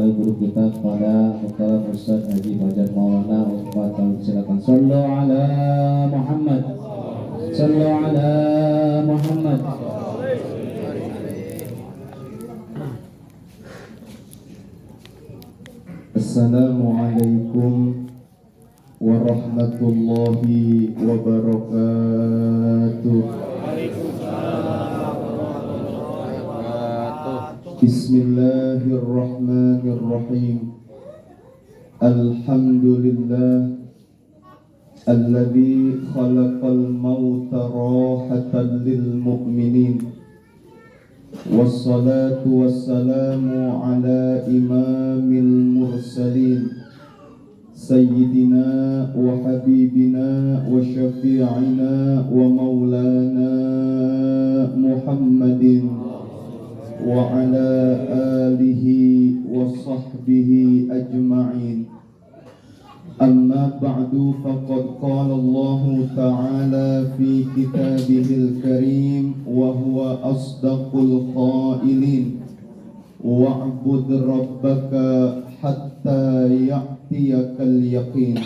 dari guru kita kepada Dr. Ustaz Haji Fajar Maulana Ustaz. Silakan. Sallu ala Muhammad. Sallu ala Muhammad. Assalamualaikum warahmatullahi wabarakatuh. Bismillahirrahmanirrahim. Alhamdulillah alladzi khalaqal mauta rahatan lil mu'minin. Wassalatu wassalamu ala imamil mursalin Sayyidina wa habibina wa syafi'ina wa maulana Muhammadin wa ala alihi wa sahbihi ajma'in. Amma ba'du, faqad qala Allah ta'ala fi kitabihil karim wa huwa asdaqul qailin wa'bud rabbaka hatta ya'tiyakal yaqin.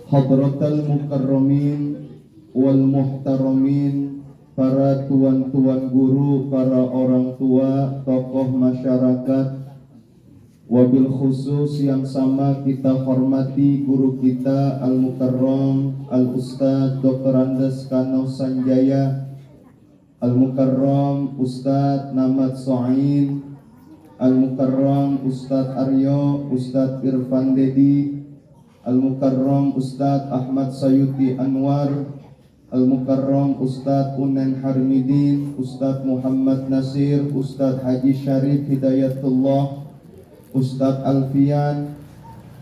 Hadratal mukarramin wal muhtaramin, para tuan-tuan guru, para orang tua, tokoh masyarakat, wabil khusus yang sama kita hormati guru kita Al-Mukarram Al-Ustadz Dr. Andes Kano Sanjaya, Al-Mukarram Ustadz Namad So'in, Al-Mukarram Ustadz Aryo, Ustadz Irfan Dedi, Al-Mukarram Ustadz Ahmad Sayuti Anwar, Al-Mukarram Ustadz Unen Harmidin, Ustadz Muhammad Nasir, Ustadz Haji Syarif Hidayatullah, Ustadz Alfian,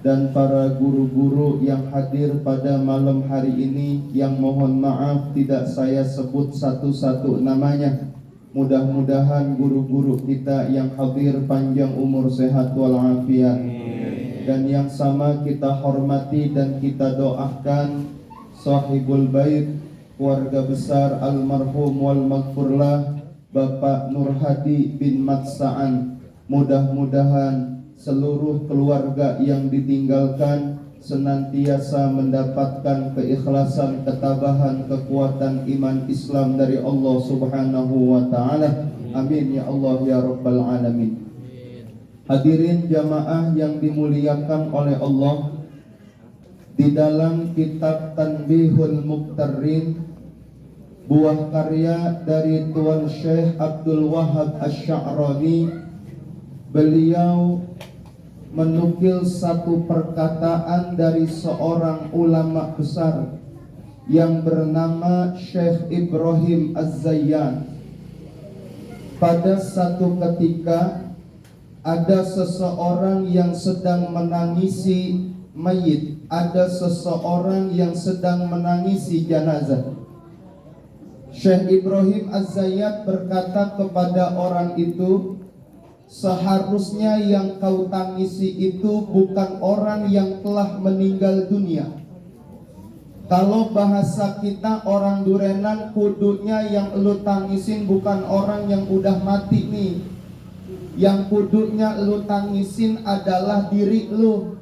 dan para guru-guru yang hadir pada malam hari ini, yang mohon maaf tidak saya sebut satu-satu namanya. Mudah-mudahan guru-guru kita yang hadir panjang umur, sehat walafiat. Dan yang sama kita hormati dan kita doakan sahibul bait, keluarga besar almarhum wal maghfurlah Bapak Nur Hadi bin Matsa'an. Mudah-mudahan seluruh keluarga yang ditinggalkan senantiasa mendapatkan keikhlasan, ketabahan, kekuatan iman Islam dari Allah Subhanahu wa ta'ala. Amin ya Allah ya Rabbal Alamin. Hadirin jamaah yang dimuliakan oleh Allah, di dalam kitab Tanbihul Muqtarrin, buah karya dari Tuan Syekh Abdul Wahab Asy-Sya'rani, beliau menukil satu perkataan dari seorang ulama besar yang bernama Syekh Ibrahim Az-Zayyan. Pada satu ketika ada seseorang yang sedang menangisi mayit, ada seseorang yang sedang menangisi jenazah. Syekh Ibrahim Az-Zayyan berkata kepada orang itu, seharusnya yang kau tangisi itu bukan orang yang telah meninggal dunia. Kalau bahasa kita orang Durenan, kudunya yang lu tangisin bukan orang yang udah mati nih. Yang kudunya lu tangisin adalah diri lu.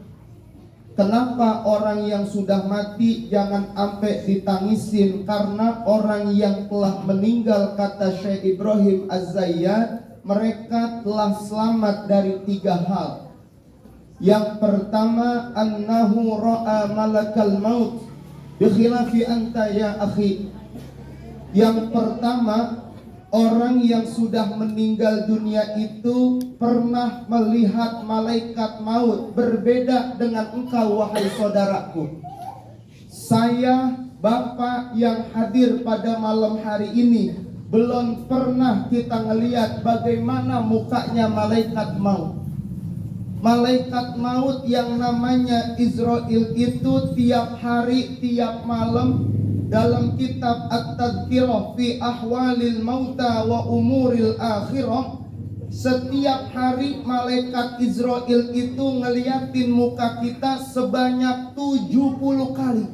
Kenapa orang yang sudah mati jangan sampai ditangisin? Karena orang yang telah meninggal, kata Syekh Ibrahim Az-Zayyan, mereka telah selamat dari tiga hal. Yang pertama, annahu ra'a malakal maut bi khilafi anta ya akhi. Yang pertama, orang yang sudah meninggal dunia itu pernah melihat malaikat maut, berbeda dengan engkau wahai saudaraku. Saya, Bapak yang hadir pada malam hari ini, belum pernah kita ngelihat bagaimana mukanya malaikat maut. Malaikat maut yang namanya Israel itu tiap hari, tiap malam, dalam kitab At-Tadhkirah fi Ahwalil Mauta wa Umuril Akhirah, setiap hari malaikat Israel itu ngeliatin muka kita sebanyak 70 kali.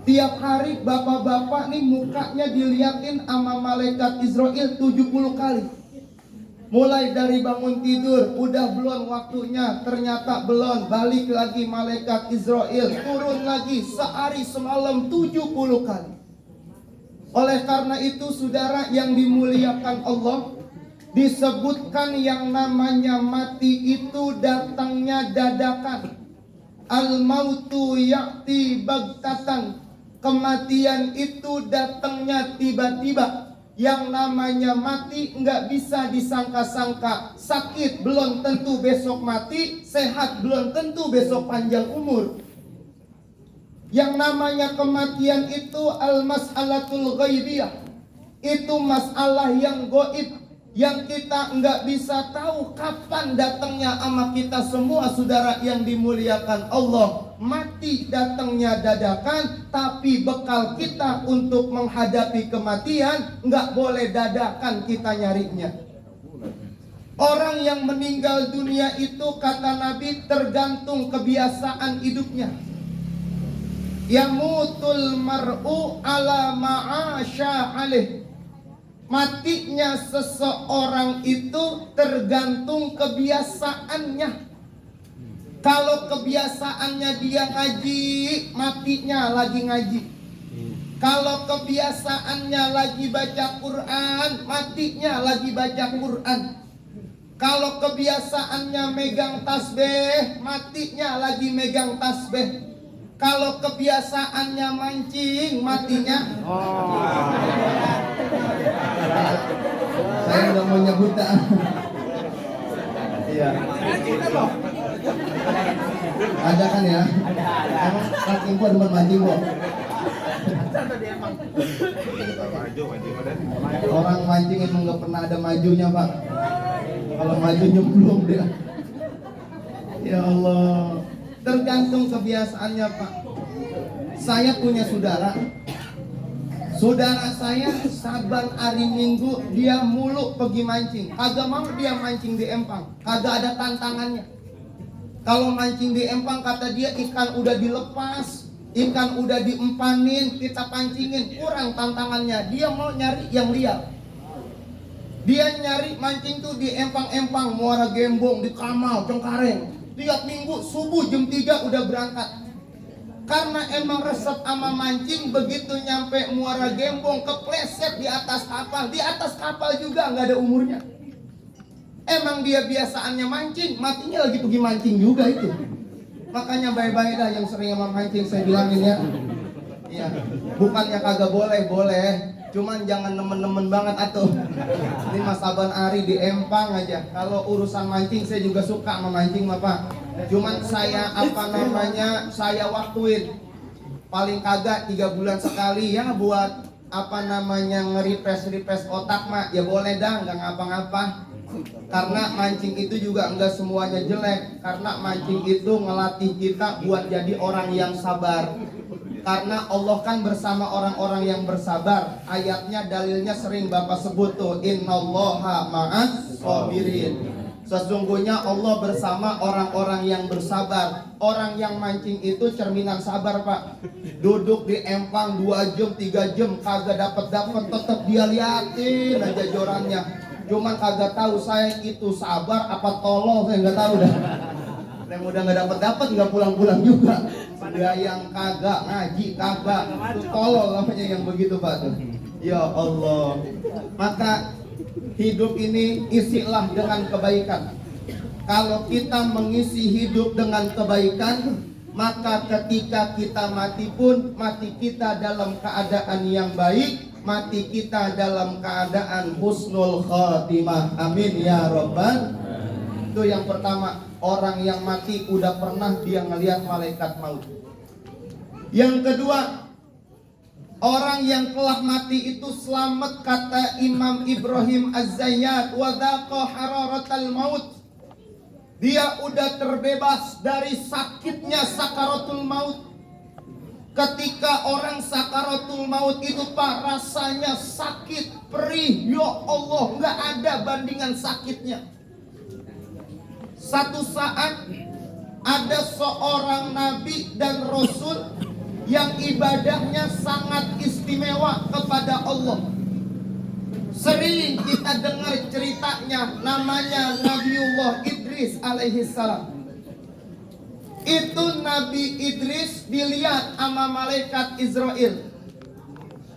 Tiap hari bapak-bapak nih mukanya diliatin sama malaikat Israel 70 kali. Mulai dari bangun tidur, udah belum waktunya, ternyata belum, balik lagi malaikat Israel, turun lagi sehari semalam 70 kali. Oleh karena itu saudara yang dimuliakan Allah, disebutkan yang namanya mati itu datangnya dadakan. Al-mautu ya'ti baghtatan. Kematian itu datangnya tiba-tiba. Yang namanya mati nggak bisa disangka-sangka. Sakit belum tentu besok mati, sehat belum tentu besok panjang umur. Yang namanya kematian itu al-mas'alatul ghaibiyah. Itu masalah yang gaib, yang kita nggak bisa tahu kapan datangnya sama kita semua saudara yang dimuliakan Allah. Mati datangnya dadakan, tapi bekal kita untuk menghadapi kematian nggak boleh dadakan kita nyarinya. Orang yang meninggal dunia itu kata Nabi tergantung kebiasaan hidupnya. Yamutul mar'u ala ma'asya alih. Matinya seseorang itu tergantung kebiasaannya. Kalau kebiasaannya dia ngaji, matinya lagi ngaji. Kalau kebiasaannya lagi baca Quran, matinya lagi baca Quran. Kalau kebiasaannya megang tasbih, matinya lagi megang tasbih. Kalau kebiasaannya mancing, matinya. Saya udah mau nyebut. Iya. Ada kan ya? Emang kaki gua demen mancing kok. Orang mancing emang gak pernah ada majunya Pak. Kalau maju nyemplung dia. Ya Allah. Tergantung kebiasaannya Pak. Saya punya saudara. Saudara saya saban hari Minggu dia mulu pergi mancing. Kagak mau dia mancing di empang. Kagak ada tantangannya. Kalau mancing di empang kata dia ikan udah dilepas, ikan udah diempanin, kita pancingin, kurang tantangannya. Dia mau nyari yang liar. Dia nyari mancing tuh di empang-empang, Muara Gembong, di Kamal, Cengkareng. Tiap minggu subuh jam 3 udah berangkat. Karena emang resep ama mancing, begitu nyampe Muara Gembong kepleset di atas kapal. Di atas kapal juga nggak ada umurnya. Emang dia biasaannya mancing, matinya lagi pergi mancing juga itu. Makanya baik-baik dah yang sering sama mancing saya bilangin ya. Iya, bukannya kagak boleh, boleh. Cuman jangan nemen-nemen banget atuh. Ini Mas Saban Ari di empang aja. Kalau urusan mancing saya juga suka sama mancing Pak. Cuman saya saya waktuin. Paling kagak 3 bulan sekali ya buat nge-refresh otak mah. Ya boleh dah, nggak ngapa-ngapa. Karena mancing itu juga enggak semuanya jelek. Karena mancing itu ngelatih kita buat jadi orang yang sabar. Karena Allah kan bersama orang-orang yang bersabar. Ayatnya dalilnya sering Bapak sebut tuh, innallaha ma'as sabirin. Sesungguhnya Allah bersama orang-orang yang bersabar. Orang yang mancing itu cerminan sabar Pak. Duduk di empang 2 jam 3 jam kagak dapat tetap dia liatin aja jorannya. Cuman kagak tahu saya itu sabar apa tolol, saya nggak tahu dah. Yang udah nggak dapat nggak pulang-pulang juga. Dia yang kagak ngaji kagak, itu tolol namanya yang begitu Pak tuh. Ya Allah. Maka hidup ini isilah dengan kebaikan. Kalau kita mengisi hidup dengan kebaikan, maka ketika kita mati pun mati kita dalam keadaan yang baik. Mati kita dalam keadaan husnul khatimah. Amin ya Rabbal. Itu yang pertama. Orang yang mati udah pernah dia ngelihat malaikat maut. Yang kedua, orang yang telah mati itu selamat, kata Imam Ibrahim Az-Zayyat, wa dhaqa hararatal maut. Dia udah terbebas dari sakitnya sakaratul maut. Ketika orang sakaratul maut itu Pak, rasanya sakit, perih, ya Allah, nggak ada bandingan sakitnya. Satu saat ada seorang nabi dan rasul yang ibadahnya sangat istimewa kepada Allah. Sering kita dengar ceritanya, namanya Nabiullah Idris alaihi salam. Itu Nabi Idris dilihat sama malaikat Israel.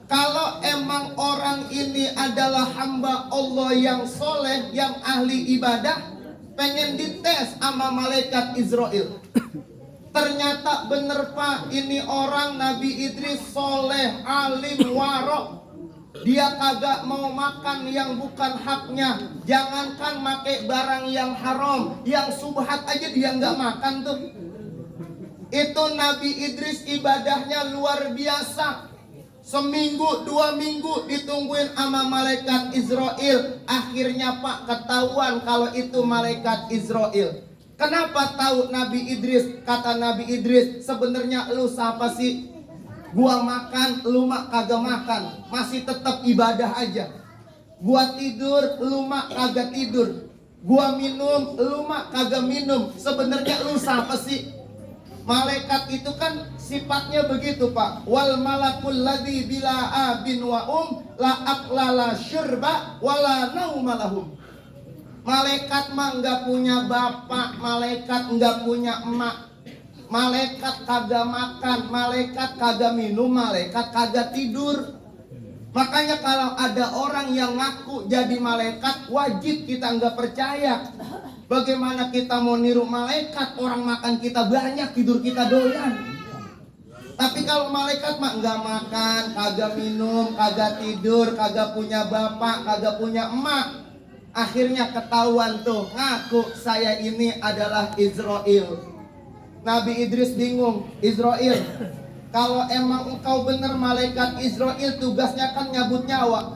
Kalau emang orang ini adalah hamba Allah yang soleh, yang ahli ibadah, pengen dites sama malaikat Israel. Ternyata bener Pak, ini orang Nabi Idris soleh, alim, warok. Dia kagak mau makan yang bukan haknya. Jangankan pakai barang yang haram, yang subhat aja dia nggak makan tuh. Itu Nabi Idris ibadahnya luar biasa. Seminggu, 2 minggu ditungguin sama malaikat Israel. Akhirnya Pak ketahuan kalau itu malaikat Israel. Kenapa tahu Nabi Idris? Kata Nabi Idris, sebenarnya lu siapa sih? Gua makan, lu mak kagak makan, masih tetap ibadah aja. Gua tidur, lu mak kagak tidur. Gua minum, lu mak kagak minum. Sebenarnya lu siapa sih? Malaikat itu kan sifatnya begitu Pak. Wal malakul ladzi bila abin wa la aqlala syurba wala naumalahum. Malaikat mah enggak punya bapak, malaikat enggak punya emak. Malaikat kagak makan, malaikat kagak minum, malaikat kagak tidur. Makanya kalau ada orang yang ngaku jadi malaikat, wajib kita nggak percaya. Bagaimana kita mau niru malaikat? Orang makan kita banyak, tidur kita doyan. Tapi kalau malaikat mah nggak makan, kagak minum, kagak tidur, kagak punya bapak, kagak punya emak. Akhirnya ketahuan tuh, ngaku saya ini adalah Israel. Nabi Idris bingung, Israel, kalau emang engkau benar malaikat Israel, tugasnya kan nyabut nyawa.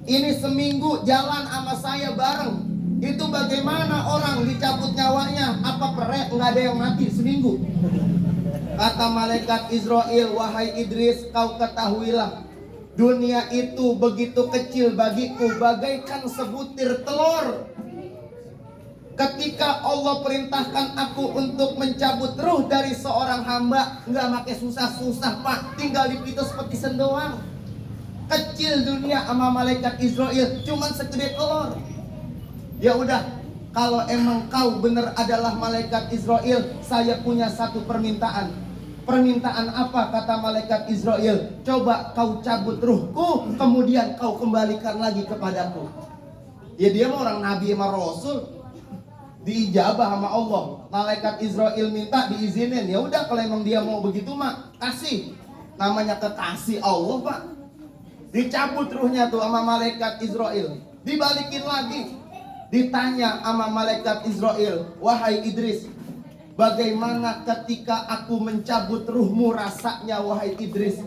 Ini seminggu jalan sama saya bareng. Itu bagaimana orang dicabut nyawanya? Apa perek nggak ada yang mati seminggu? Kata malaikat Israel, wahai Idris, kau ketahuilah, dunia itu begitu kecil bagiku, bagaikan sebutir telur. Ketika Allah perintahkan aku untuk mencabut ruh dari seorang hamba, nggak pakai susah-susah Pak, tinggal dipitus petisen doang. Kecil dunia sama malaikat Israel, cuman segede telur. Ya udah, kalau emang kau benar adalah malaikat Israel, saya punya satu permintaan. Permintaan apa? Kata malaikat Israel, coba kau cabut ruhku, kemudian kau kembalikan lagi kepadaku. Ya dia mah orang nabi sama rasul, diijabah sama Allah. Malaikat Israel minta diizinin. Ya udah, kalau emang dia mau begitu mah kasih. Namanya kekasih Allah Pak. Dicabut ruhnya tuh sama malaikat Israel, dibalikin lagi. Ditanya sama malaikat Israel, wahai Idris, bagaimana ketika aku mencabut ruhmu rasanya wahai Idris?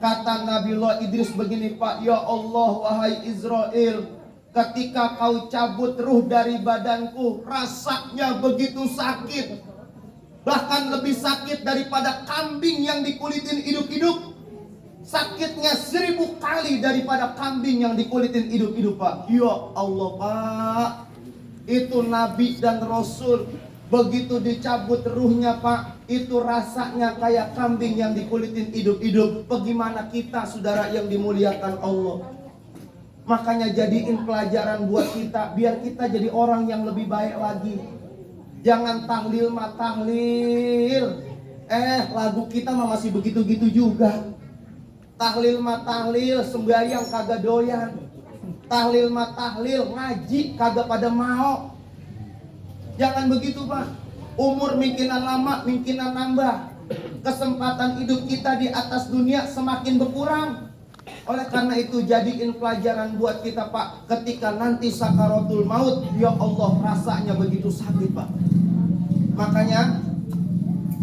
Kata Nabiullah Idris begini Pak, ya Allah wahai Israel, ketika kau cabut ruh dari badanku, rasanya begitu sakit. Bahkan lebih sakit daripada kambing yang dikulitin hidup-hidup. Sakitnya 1000 kali daripada kambing yang dikulitin hidup-hidup Pak. Ya Allah Pak, itu Nabi dan Rasul. Begitu dicabut ruhnya Pak, itu rasanya kayak kambing yang dikulitin hidup-hidup. Bagaimana kita saudara yang dimuliakan Allah? Makanya jadiin pelajaran buat kita, biar kita jadi orang yang lebih baik lagi. Jangan tahlil mah tahlil. Lagu kita mah masih begitu-gitu juga. Tahlil mah tahlil, sembahyang kagak doyan. Tahlil mah tahlil, ngaji kagak pada mau. Jangan begitu Pak. Umur mungkinan lama, mungkinan nambah. Kesempatan hidup kita di atas dunia semakin berkurang. Oleh karena itu jadiin pelajaran buat kita Pak. Ketika nanti sakaratul maut, ya Allah rasanya begitu sakit Pak. Makanya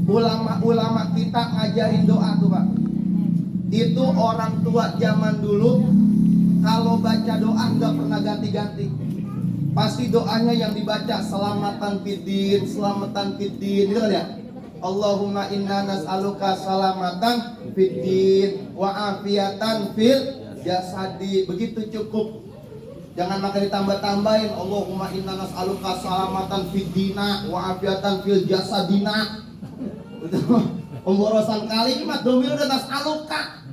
ulama-ulama kita ngajarin doa tuh Pak. Itu orang tua zaman dulu kalau baca doa nggak pernah ganti-ganti. Pasti doanya yang dibaca selamatan fiddin, selamatan fiddin, gitu kan ya? Allahumma inna nas'aluka salamatan fiddin wa afiatan fil jasadi. Begitu cukup. Jangan makan ditambah-tambahin. Allahumma inna nas'aluka salamatan fiddina wa afiatan fil jasadina. Pemborosan kali ini mah domir udah nas'aluka.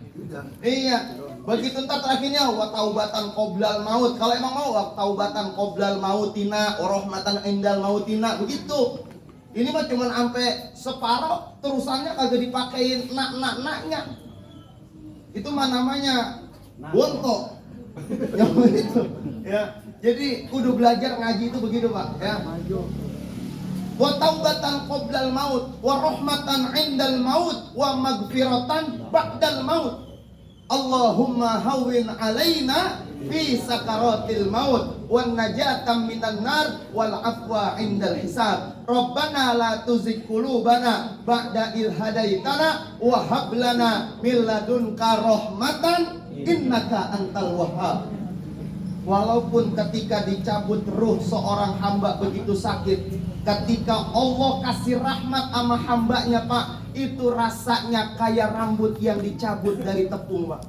Iya. Begitu ntar terakhirnya wa taubatan qoblal maut. Kalau emang mau wa taubatan qoblal mautina wa rahmatan indal mautina, begitu. Ini mah cuman sampai separuh, terusannya kagak dipakein nak-naknya. Itu mah namanya bontok. Yang begitu ya. Jadi kudu belajar ngaji itu begitu, Pak, ya. Wa taubatan qoblal maut wa rahmatan indal maut wa magfiratan ba'dal maut. Allahumma hawwin alaina fi sakaratil maut wan najatan minan nar wal afwa indal hisab. Rabbana la tuzigh qulubana ba'da idh hadaitana wa hab lana min ladunka rahmatan innaka antal wahhab. Walaupun ketika dicabut ruh seorang hamba begitu sakit, ketika Allah kasih rahmat sama hambanya, Pak, itu rasanya kayak rambut yang dicabut dari tepung, Pak.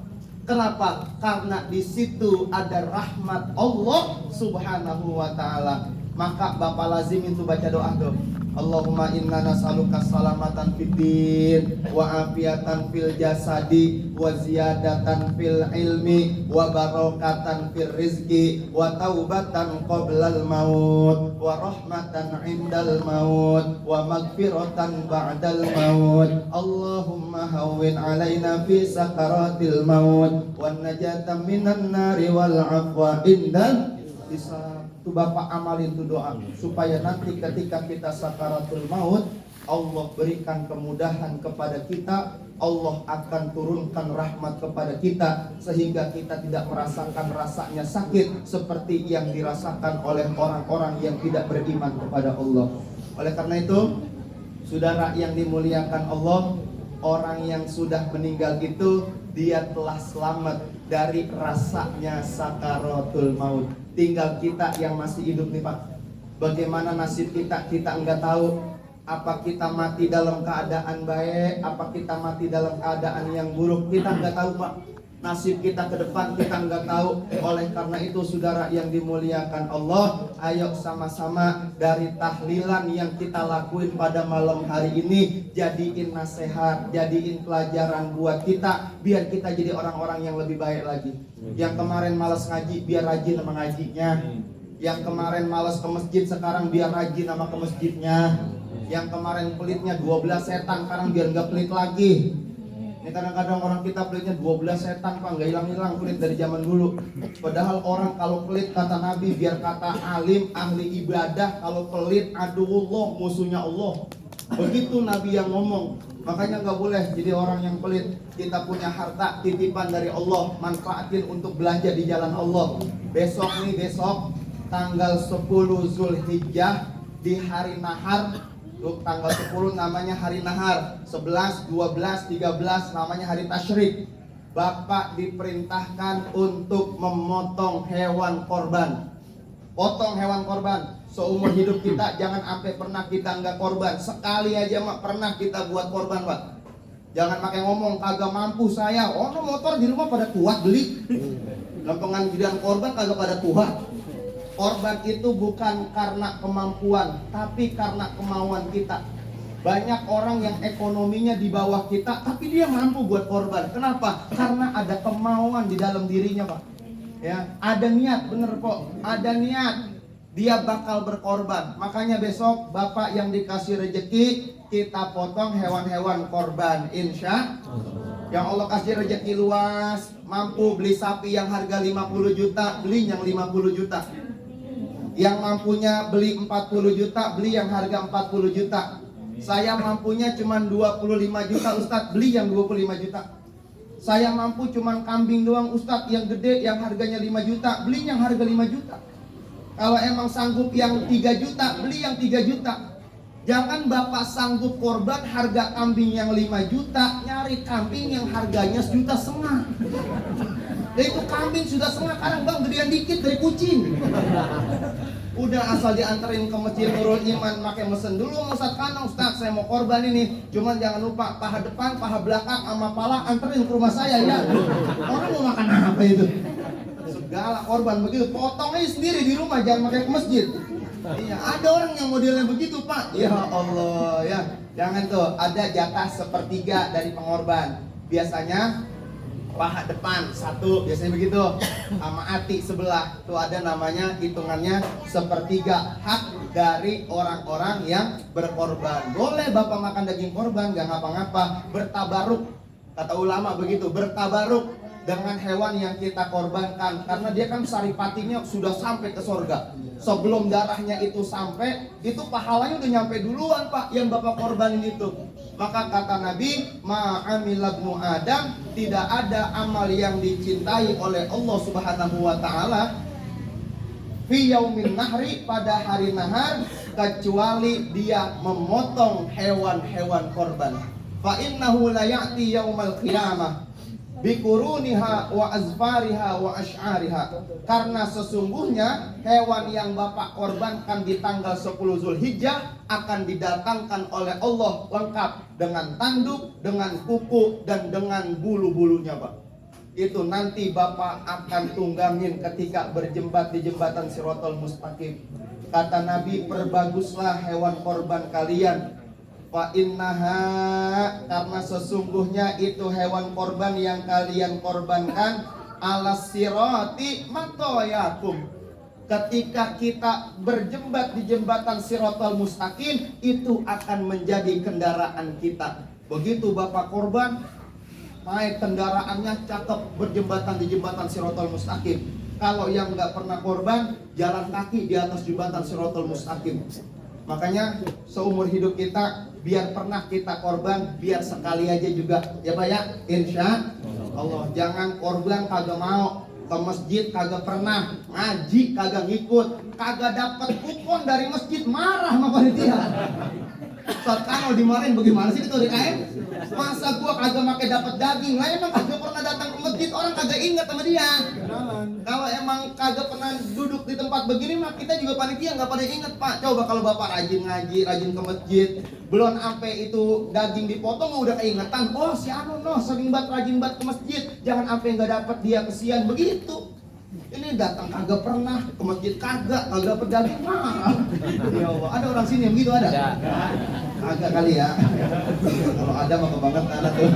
Kenapa? Karena di situ ada rahmat Allah Subhanahu wa taala. Maka Bapak lazim itu baca doa tuh. Allahumma inna nas'aluka salamatan fid din wa afiatan fil jasadi wa ziyadatan fil ilmi wa barakatan fil rizqi wa taubatan qoblal maut wa rahmatan indal maut wa magfiratan ba'dal maut. Allahumma hawwin alaina fi sakaratil maut wan najatan minan nari wal afwa indal hisab. Itu Bapak amalin tuh doa supaya nanti ketika kita sakaratul maut, Allah berikan kemudahan kepada kita, Allah akan turunkan rahmat kepada kita sehingga kita tidak merasakan rasanya sakit seperti yang dirasakan oleh orang-orang yang tidak beriman kepada Allah. Oleh karena itu, saudara yang dimuliakan Allah, orang yang sudah meninggal itu dia telah selamat dari rasanya sakaratul maut. Tinggal kita yang masih hidup nih, Pak. Bagaimana nasib kita? Kita enggak tahu. Apa kita mati dalam keadaan baik, apa kita mati dalam keadaan yang buruk, kita enggak tahu, Pak. Nasib kita ke depan kita enggak tahu. Oleh karena itu, saudara yang dimuliakan Allah, ayo sama-sama dari tahlilan yang kita lakuin pada malam hari ini, jadiin nasihat, jadiin pelajaran buat kita, biar kita jadi orang-orang yang lebih baik lagi. Yang kemarin malas ngaji, biar rajin sama ngajinya. Yang kemarin malas ke masjid, sekarang biar rajin sama ke masjidnya. Yang kemarin pelitnya 12 setan, sekarang biar nggak pelit lagi. Ini kadang-kadang orang kita pelitnya 12 setan, Pak, nggak hilang-hilang pelit dari zaman dulu. Padahal orang kalau pelit, kata Nabi, biar kata alim, ahli ibadah, kalau pelit, aduullah, musuhnya Allah. Begitu Nabi yang ngomong. Makanya nggak boleh jadi orang yang pelit. Kita punya harta titipan dari Allah, manfaatin untuk belanja di jalan Allah. Besok tanggal 10 Zulhijjah di hari Nahar. Tanggal 10 namanya hari Nahar, 11, 12, 13 namanya hari Tasyrik. Bapak diperintahkan untuk memotong hewan korban. Potong hewan korban. Seumur hidup kita jangan sampai pernah kita nggak korban. Sekali aja mak pernah kita buat korban, Pak. Jangan pakai ngomong kagak mampu saya. Oh, motor di rumah pada kuat beli. Lempengan gidan korban kagak pada kuat. Korban itu bukan karena kemampuan, tapi karena kemauan kita. Banyak orang yang ekonominya di bawah kita, tapi dia mampu buat korban. Kenapa? Karena ada kemauan di dalam dirinya, Pak. Ya, ada niat, bener kok. Ada niat. Dia bakal berkorban. Makanya besok Bapak yang dikasih rezeki, kita potong hewan-hewan korban, insya yang Allah kasih rezeki luas, mampu beli sapi yang harga 50 juta, beli yang 50 juta. Yang mampunya beli 40 juta, beli yang harga 40 juta. Saya mampunya cuma 25 juta, Ustadz, beli yang 25 juta. Saya mampu cuma kambing doang, Ustadz, yang gede yang harganya 5 juta, beli yang harga 5 juta. Kalau emang sanggup yang 3 juta, beli yang 3 juta. Jangan Bapak sanggup korban harga kambing yang 5 juta, nyari kambing yang harganya 1,5 juta. Itu kambing sudah setengah, kadang Bang gedean dikit dari kucing. Udah asal dianterin ke masjid Nurul Iman, pakai mesen dulu Ustadz Kanong, Ustadz saya mau korban ini. Cuman jangan lupa paha depan, paha belakang, sama pala anterin ke rumah saya ya. Orang mau makan apa itu? Segala korban begitu, potong aja sendiri di rumah, jangan pakai ke masjid. Iya, ada orang yang modelnya begitu, Pak. Ya Allah ya. Jangan tuh, ada jatah 1/3 dari pengorban. Biasanya paha depan satu, biasanya begitu, sama hati sebelah itu ada namanya hitungannya sepertiga hak dari orang-orang yang berkorban. Boleh bapak makan daging korban, gak ngapa-ngapa, bertabaruk, kata ulama begitu, bertabaruk dengan hewan yang kita korbankan, karena dia kan saripatinya sudah sampai ke sorga. Sebelum darahnya itu sampai, itu pahalanya udah nyampe duluan pak, yang bapak korbanin itu. Maka kata Nabi, ma'amila ibnu Adam, tidak ada amal yang dicintai oleh Allah Subhanahu wa taala fi yaumin nahri, pada hari nahar, kecuali dia memotong hewan-hewan korban. Fa innahu la ya'ti yaumal qiyamah bikuruniha wa azfariha wa ash'ariha, karena sesungguhnya hewan yang bapak korbankan di tanggal 10 Zulhijjah akan didatangkan oleh Allah lengkap dengan tanduk, dengan kuku, dan dengan bulu-bulunya pak. Itu nanti bapak akan tunggangin ketika berjembat di jembatan Shiratal Mustaqim. Kata Nabi, perbaguslah hewan korban kalian, fa innaha, karena sesungguhnya itu hewan korban yang kalian korbankan, alas sirati matoyakum, ketika kita berjembat di jembatan Shiratal Mustaqim, itu akan menjadi kendaraan kita. Begitu bapak korban, naik kendaraannya cakep, berjembatan di jembatan Shiratal Mustaqim. Kalau yang nggak pernah korban, jalan kaki di atas jembatan Shiratal Mustaqim. Makanya seumur hidup kita, biar pernah kita korban, biar sekali aja juga, ya pak ya, insya Allah. Jangan korban kagak mau, ke masjid kagak pernah, ngaji kagak ngikut, kagak dapat kupon dari masjid, marah sama panitia. Saat kalau dimarahin bagaimana sih itu DKM? Masa gua kagak pakai dapat daging, lah emang kagak pernah datang ke masjid, orang kagak ingat sama dia. Kalau emang kagak pernah duduk di tempat begini mah kita juga panitia nggak pada ingat pak. Coba kalau bapak rajin ngaji, rajin ke masjid, belum sampai itu daging dipotong udah keingetan. Oh si anu noh sering banget rajin banget ke masjid, jangan sampai nggak dapat dia kesian begitu. Ini datang kagak pernah ke masjid, kagak dapet daging mah. Ya Allah, ada orang sini yang gitu ada? Agak kali ya. Kalau ada mah kebangetan tuh.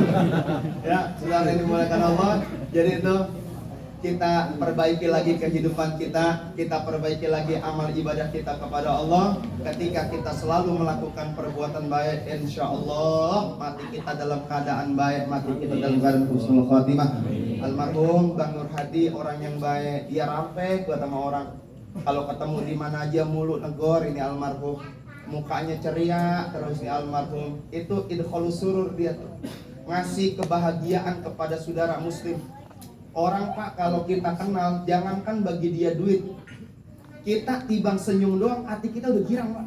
Ya, saudara yang dimuliakan Allah. Jadi itu kita perbaiki lagi kehidupan kita perbaiki lagi amal ibadah kita kepada Allah. Ketika kita selalu melakukan perbuatan baik, insya Allah mati kita dalam keadaan baik, mati kita dalam keadaan husnul khotimah. Almarhum Bang Nur Hadi orang yang baik, dia rampek buat sama orang. Kalau ketemu di mana aja mulu negor, ini almarhum. Mukanya ceria terus nih almarhum. Itu idkhalus surur, dia tuh ngasih kebahagiaan kepada saudara muslim. Orang pak kalau kita kenal, jangankan bagi dia duit, kita tibang senyum doang hati kita udah girang pak.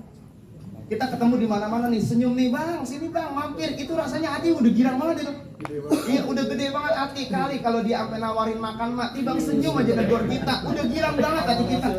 Kita ketemu di mana-mana nih, senyum nih bang, sini bang, mampir, itu rasanya hati udah girang banget itu. Iya udah gede banget hati, kali kalau dia sampai nawarin makan mak, tibang senyum aja negor kita, udah girang banget hati kita.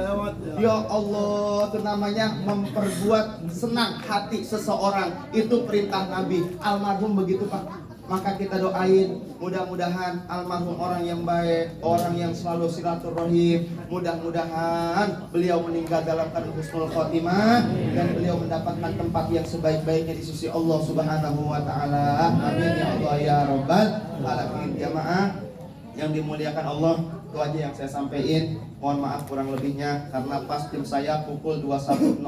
Ya Allah, itu namanya memperbuat senang hati seseorang, itu perintah Nabi. Almarhum begitu pak. Maka kita doain mudah-mudahan almarhum orang yang baik, orang yang selalu silaturahim, mudah-mudahan beliau meninggal dalam keadaan husnul khotimah dan beliau mendapatkan tempat yang sebaik-baiknya di sisi Allah Subhanahu wa taala. Amin ya Allah ya rabbal alamin. Jamaah yang dimuliakan Allah, itu aja yang saya sampaikan. Mohon maaf kurang lebihnya karena pas jam saya pukul 21.00.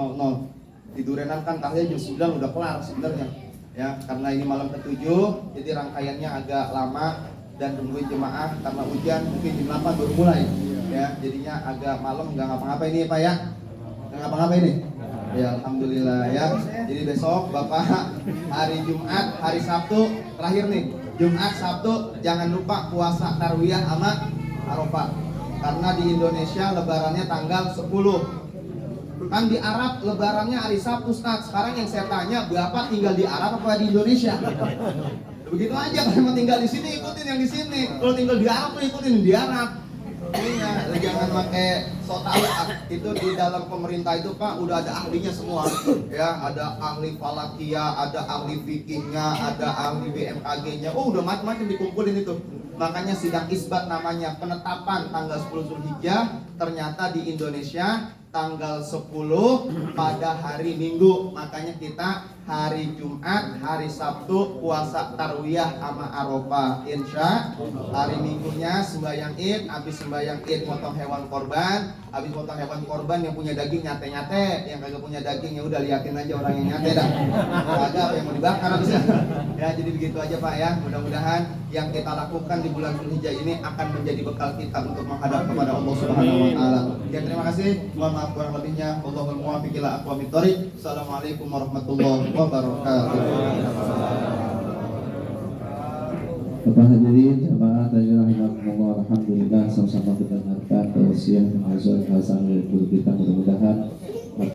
Di Durenan kan tahlil jam 9 udah kelar sebenarnya. Ya, karena ini malam ke-7, jadi rangkaiannya agak lama dan tungguin jemaah karena hujan, mungkin jam 8 baru mulai. Ya, jadinya agak malam, nggak ngapa-ngapain ini Pak ya? Nggak ngapa-ngapain ini? Ya, alhamdulillah ya. Jadi besok Bapak hari Jumat, hari Sabtu terakhir nih. Jumat, Sabtu jangan lupa puasa tarwiyah sama Arafah. Karena di Indonesia lebarannya tanggal 10. Kan di Arab lebarannya hari Sabtu Ustaz. Sekarang yang saya tanya, Bapak tinggal di Arab apa di Indonesia? Begitu aja, kalau mau tinggal di sini ikutin yang di sini. Kalau tinggal di Arab ikutin di Arab. Iya, jangan pakai sok tahu. Itu di dalam pemerintah itu Pak udah ada ahlinya semua. Ya, ada ahli falakia, ada ahli fikihnya, ada ahli BMKG-nya. Oh, udah macam-macam dikumpulin itu. Makanya sidang isbat namanya, penetapan tanggal 10 Zulhijjah ternyata di Indonesia tanggal 10 pada hari Minggu. Makanya kita hari Jumat, hari Sabtu puasa tarwiyah sama Arafah. Insya hari Minggunya sembahyang Id, habis sembahyang Id potong hewan korban, habis potong hewan korban yang punya daging nyate-nyate, yang kagak punya daging ya udah liatin aja orang yang nyate dah. Kagak apa yang mau dibakar habisnya. Ya jadi begitu aja Pak ya. Mudah-mudahan yang kita lakukan di bulan Dzulhijjah ini akan menjadi bekal kita untuk menghadap kepada Allah Subhanahu wa taala. Ya terima kasih. Mohon maaf kurang lebihnya. Wallahul muwaffiq ila aqwamit thoriq. Assalamualaikum warahmatullahi wabarakatuh. Bapak hadirin jamaah tajwid rahimakumullah, alhamdulillah sama-sama kita dengarkan tausiah Hazrat Hasan dari guru kita, mudah-mudahan